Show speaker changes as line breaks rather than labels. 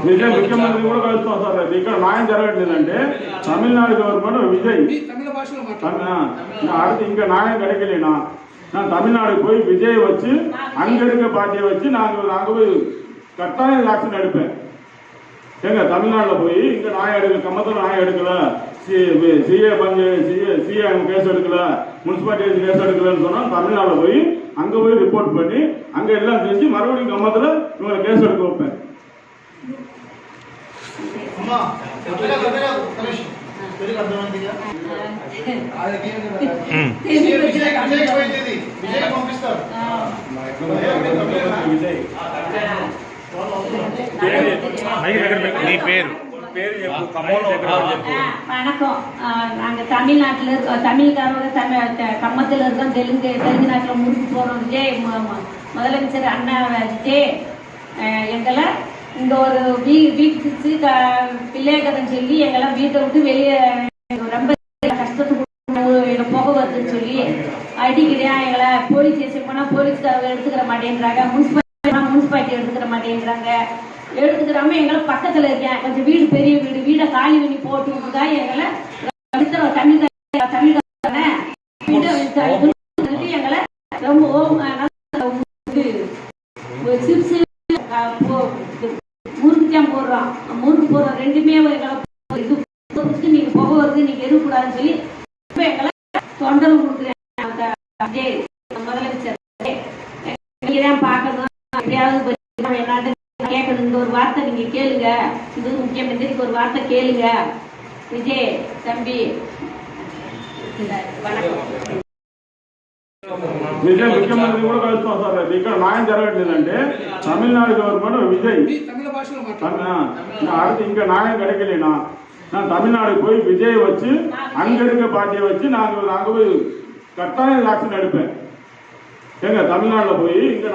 విజయ్ ముఖ్యమంత్రి కూడా కలుస్తాం సార్. ఇక్కడ న్యాయం జరగట్లేదంటే తమిళనాడు గవర్నమెంట్ విజయ్ அடுத்து இங்க న్యాయం கிடைக்கலனா நான் தமிழ்நாடு போய் விஜய் வச்சு அங்க இருக்க பார்ட்டியை வச்சு நாங்க போய் கட்டாயம் ஆக்ஷன் எடுப்பேன். எங்க தமிழ்நாட்டில் போய் இங்க நியாயம் எடுக்கல, கம்மத்தில் நியாயம் எடுக்கல, சிஏ கேஸ் எடுக்கல, முனிசிபாலிட்டி கேஸ் எடுக்கலன்னு சொன்னா தமிழ்நாட்டில் போய் அங்க போய் ரிப்போர்ட் பண்ணி அங்க எல்லாம் செஞ்சு மறுபடியும் கம்மத்தில் இவங்களை கேஸ் எடுக்க வைப்பேன்.
வணக்கம். நாங்க தமிழ்நாட்டில் இருக்கோம், தமிழ்காரங்க கம்மத்தில் இருக்கோம், தெலுங்கு நாட்டில் முறுக்கு போறோம். விஜய் முதலமைச்சர் அண்ணா விஜய் எங்களை இங்க ஒரு வீட்டுக்கு பிள்ளைகதன்னு சொல்லி எங்கெல்லாம் வீட்டை விட்டு வெளியே ரொம்ப கஷ்டத்துக்கு புகை வருதுன்னு சொல்லி அடிக்கிறேன். எங்களை போலீஸ் ஸ்டேஷன் போனா போலீஸ்காரங்க எடுத்துக்கிற மாட்டேன்றாங்க, முனிசிபாலிட்டி எடுத்துக்கிற மாட்டேன்றாங்க. எடுத்துக்கிறாம எங்களை பக்கத்துல இருக்கேன், கொஞ்சம் வீடு பெரிய வீடை காலி பண்ணி போட்டு விட்டுதான் எங்களை எங்களை ரொம்ப சிப்ஸ் முறுக்குத்தான் போடுறோம், முறுக்கு போடுறோம். ரெண்டுமே நீங்க புகை வருது, நீங்க இருக்கக்கூடாதுன்னு சொல்லி எங்களை தொண்டர்வு கொடுக்குறேன். முதலமைச்சர் நீங்கதான் பார்க்கணும், எப்படியாவது கேட்கணும். இந்த ஒரு வார்த்தை நீங்க கேளுங்க, இது முக்கியமந்திரிக்கு ஒரு வார்த்தை கேளுங்க. விஜய் தம்பி வணக்கம்.
విజయ్ ముఖ్యమంత్రి కూడా కలుస్తాం సార్. ఇక్కడ న్యాయం జరగట్లేదంటే తమిళనాడు గవర్నమెంట్ విజయ్ அடுத்து இங்க நியாயம் கிடைக்கலனா நான் தமிழ்நாடு போய் விஜய் வச்சு அங்க இருக்க பார்ட்டியை வச்சு நாங்க போய் கட்டாயம் ஆக்ஷன் எடுப்பேன். எங்க தமிழ்நாட்டில் போய் இங்க